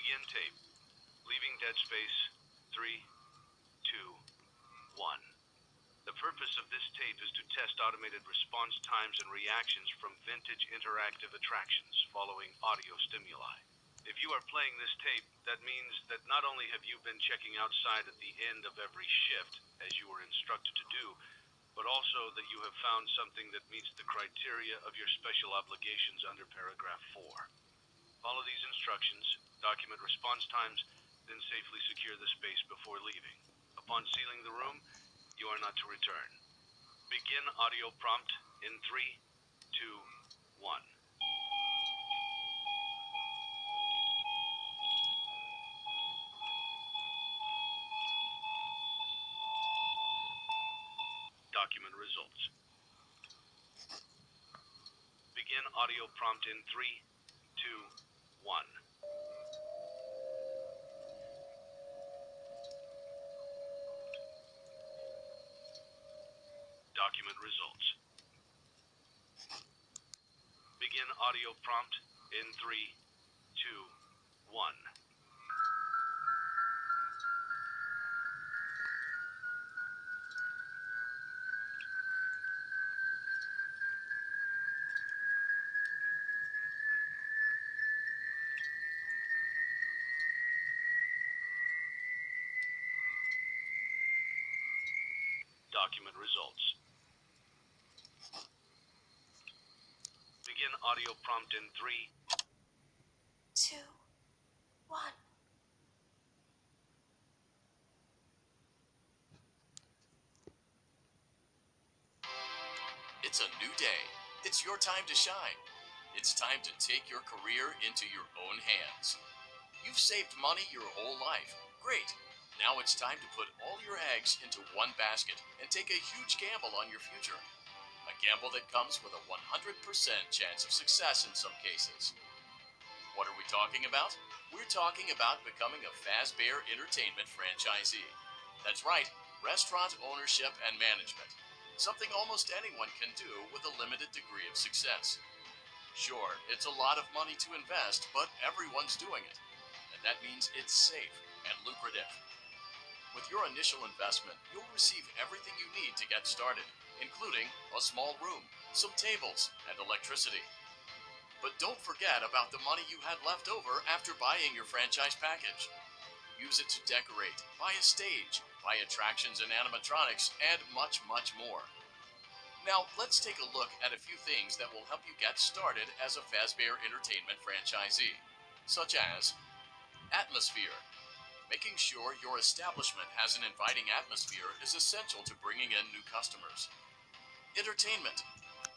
Begin tape. Leaving dead space. 3, 2, 1. The purpose of this tape is to test automated response times and reactions from vintage interactive attractions following audio stimuli. If you are playing this tape, that means that not only have you been checking outside at the end of every shift, as you were instructed to do, but also that you have found something that meets the criteria of your special obligations under paragraph 4. Follow these instructions, document response times, then safely secure the space before leaving. Upon sealing the room, you are not to return. Begin audio prompt in 3, 2, 1. Document results. Begin audio prompt in 3, 2, 1. Document results. Begin audio prompt in 3, 2, 1. Document results. Begin audio prompt in 3, 2, 1. It's a new day. It's your time to shine. It's time to take your career into your own hands. You've saved money your whole life. Great. Now it's time to put all your eggs into one basket and take a huge gamble on your future. A gamble that comes with a 100% chance of success in some cases. What are we talking about? We're talking about becoming a Fazbear Entertainment franchisee. That's right, restaurant ownership and management. Something almost anyone can do with a limited degree of success. Sure, it's a lot of money to invest, but everyone's doing it. And that means it's safe and lucrative. With your initial investment, you'll receive everything you need to get started, including a small room, some tables, and electricity. But don't forget about the money you had left over after buying your franchise package. Use it to decorate, buy a stage, buy attractions and animatronics, and much, much more. Now, let's take a look at a few things that will help you get started as a Fazbear Entertainment franchisee, such as atmosphere. Making sure your establishment has an inviting atmosphere is essential to bringing in new customers. Entertainment.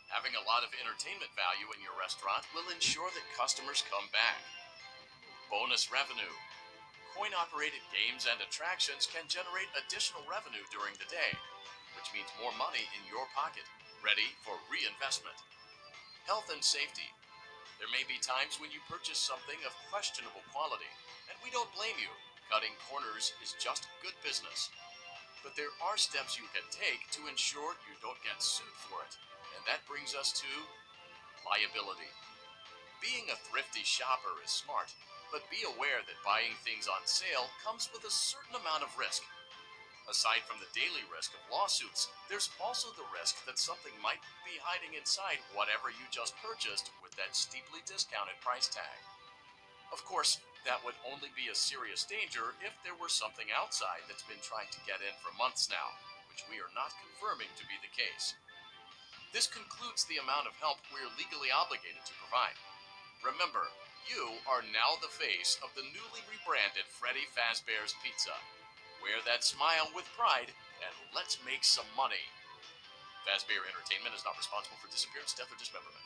Having a lot of entertainment value in your restaurant will ensure that customers come back. Bonus revenue. Coin-operated games and attractions can generate additional revenue during the day, which means more money in your pocket, ready for reinvestment. Health and safety. There may be times when you purchase something of questionable quality, and we don't blame you. Cutting corners is just good business. But there are steps you can take to ensure you don't get sued for it, and that brings us to liability. Being a thrifty shopper is smart, but be aware that buying things on sale comes with a certain amount of risk. Aside from the daily risk of lawsuits, there's also the risk that something might be hiding inside whatever you just purchased with that steeply discounted price tag. Of course, that would only be a serious danger if there were something outside that's been trying to get in for months now, which we are not confirming to be the case. This concludes the amount of help we're legally obligated to provide. Remember, you are now the face of the newly rebranded Freddy Fazbear's Pizza. Wear that smile with pride, and let's make some money. Fazbear Entertainment is not responsible for disappearance, death, or dismemberment.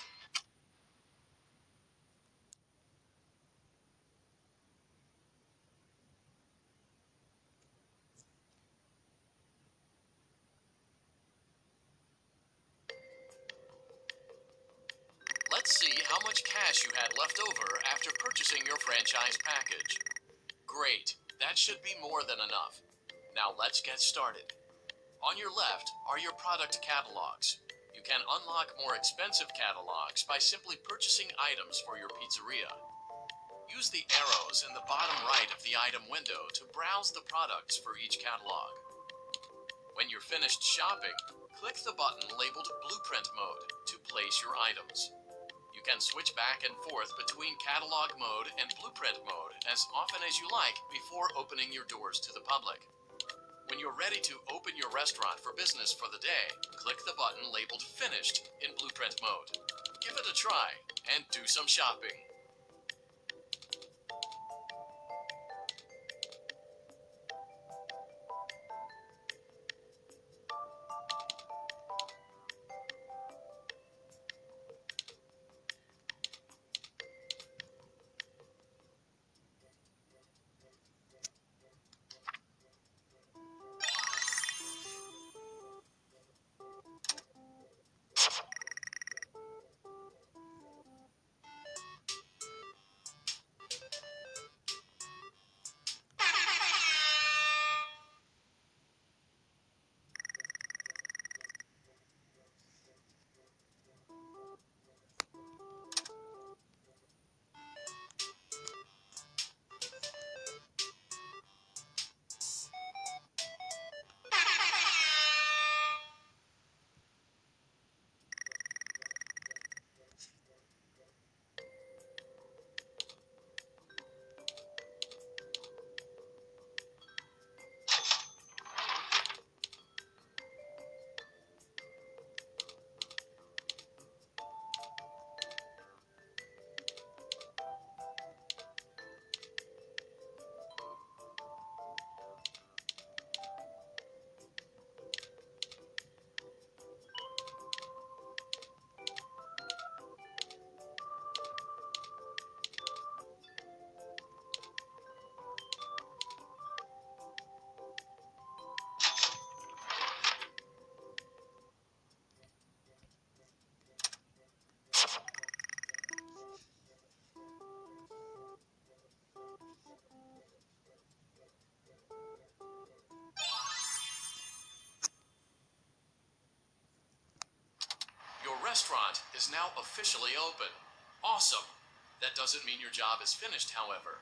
Let's see how much cash you had left over after purchasing your franchise package. Great, that should be more than enough. Now let's get started. On your left are your product catalogs. You can unlock more expensive catalogs by simply purchasing items for your pizzeria. Use the arrows in the bottom right of the item window to browse the products for each catalog. When you're finished shopping, click the button labeled Blueprint Mode to place your items. You can switch back and forth between Catalog Mode and Blueprint Mode as often as you like before opening your doors to the public. When you're ready to open your restaurant for business for the day, click the button labeled Finished in Blueprint Mode. Give it a try and do some shopping. Your restaurant is now officially open. Awesome! That doesn't mean your job is finished, however.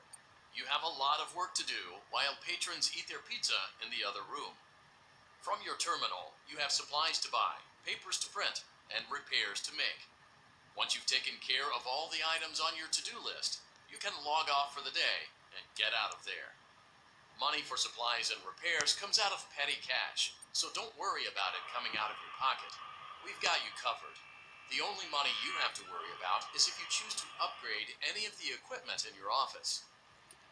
You have a lot of work to do while patrons eat their pizza in the other room. From your terminal, you have supplies to buy, papers to print, and repairs to make. Once you've taken care of all the items on your to-do list, you can log off for the day and get out of there. Money for supplies and repairs comes out of petty cash, so don't worry about it coming out of your pocket. We've got you covered. The only money you have to worry about is if you choose to upgrade any of the equipment in your office.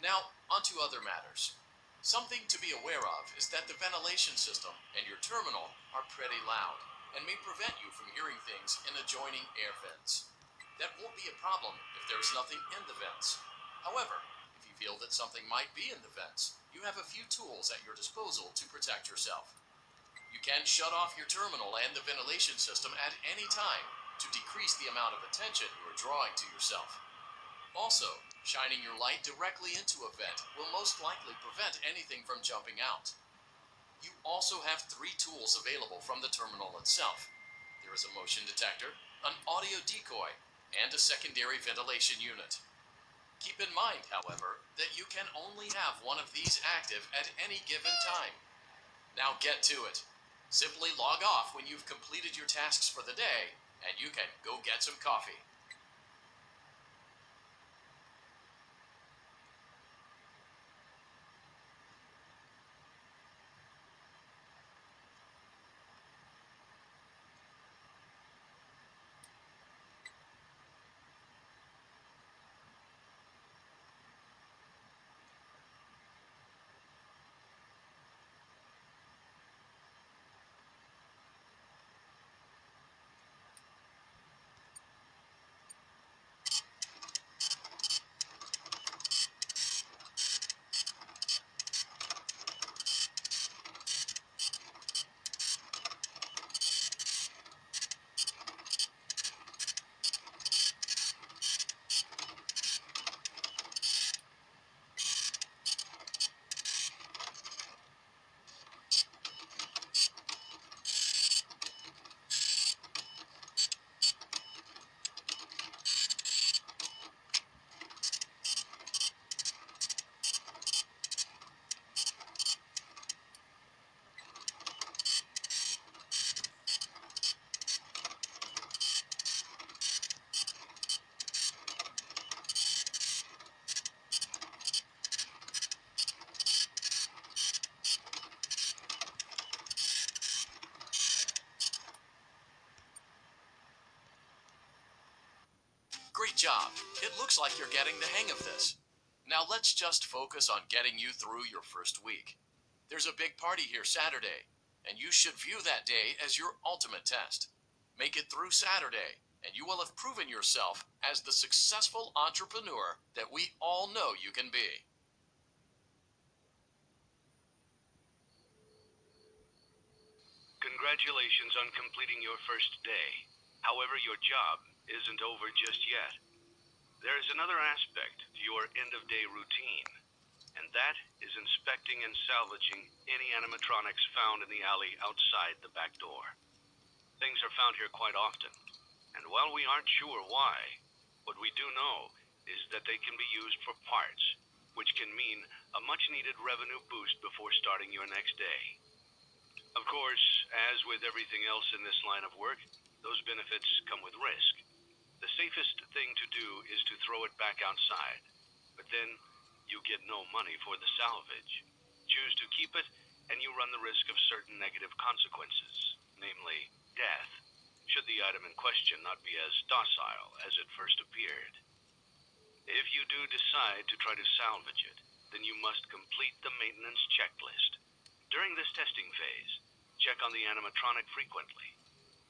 Now, onto other matters. Something to be aware of is that the ventilation system and your terminal are pretty loud and may prevent you from hearing things in adjoining air vents. That won't be a problem if there's nothing in the vents. However, if you feel that something might be in the vents, you have a few tools at your disposal to protect yourself. You can shut off your terminal and the ventilation system at any time to decrease the amount of attention you are drawing to yourself. Also, shining your light directly into a vent will most likely prevent anything from jumping out. You also have 3 tools available from the terminal itself. There is a motion detector, an audio decoy, and a secondary ventilation unit. Keep in mind, however, that you can only have one of these active at any given time. Now get to it. Simply log off when you've completed your tasks for the day, and you can go get some coffee. job. It looks like you're getting the hang of this. Now let's just focus on getting you through your first week. There's a big party here Saturday, and you should view that day as your ultimate test. Make it through Saturday, and you will have proven yourself as the successful entrepreneur that we all know you can be. Congratulations on completing your first day. However, your job isn't over just yet. There is another aspect to your end-of-day routine, and that is inspecting and salvaging any animatronics found in the alley outside the back door. Things are found here quite often, and while we aren't sure why, what we do know is that they can be used for parts, which can mean a much-needed revenue boost before starting your next day. Of course, as with everything else in this line of work, those benefits come with risk. The safest thing to do is to throw it back outside, but then you get no money for the salvage. Choose to keep it, and you run the risk of certain negative consequences, namely death, should the item in question not be as docile as it first appeared. If you do decide to try to salvage it, then you must complete the maintenance checklist. During this testing phase, check on the animatronic frequently.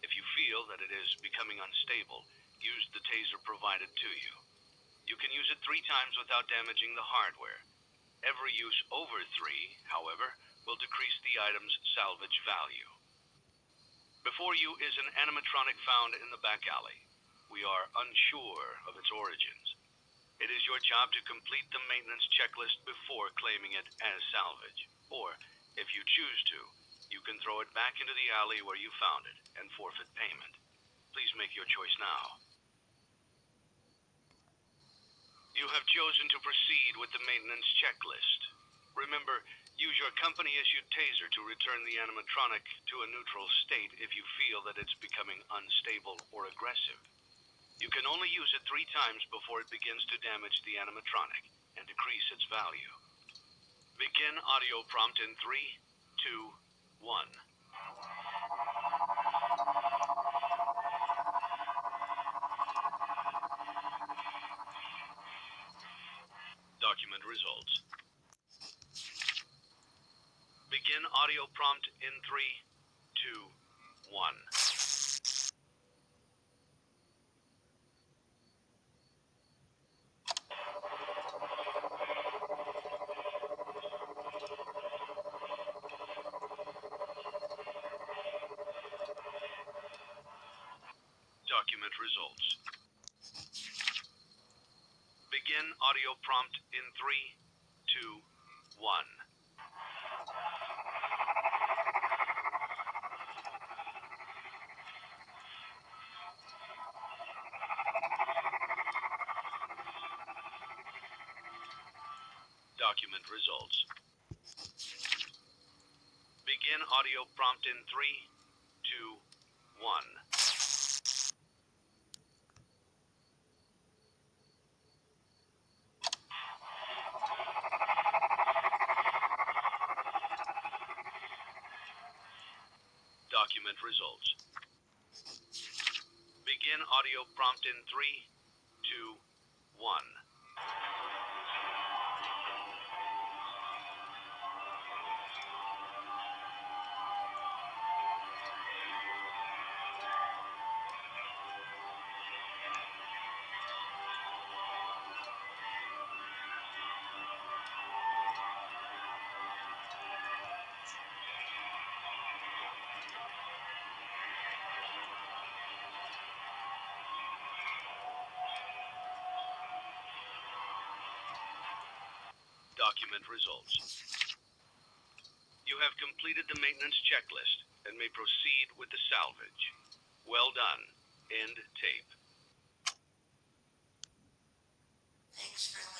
If you feel that it is becoming unstable, use the taser provided to you. You can use it 3 times without damaging the hardware. Every use over 3, however, will decrease the item's salvage value. Before you is an animatronic found in the back alley. We are unsure of its origins. It is your job to complete the maintenance checklist before claiming it as salvage. Or, if you choose to, you can throw it back into the alley where you found it and forfeit payment. Please make your choice now. You have chosen to proceed with the maintenance checklist. Remember, use your company-issued taser to return the animatronic to a neutral state if you feel that it's becoming unstable or aggressive. You can only use it 3 times before it begins to damage the animatronic and decrease its value. Begin audio prompt in 3, 2, 1. Document results. Begin audio prompt in 3, 2, 1. Document results. Begin audio prompt in 3, 2, 1. Document results. Begin audio prompt in 3, 2, 1. Document results. Begin audio prompt in 3, 2, 1. Document results. You have completed the maintenance checklist and may proceed with the salvage. Well done. End tape. Thanks for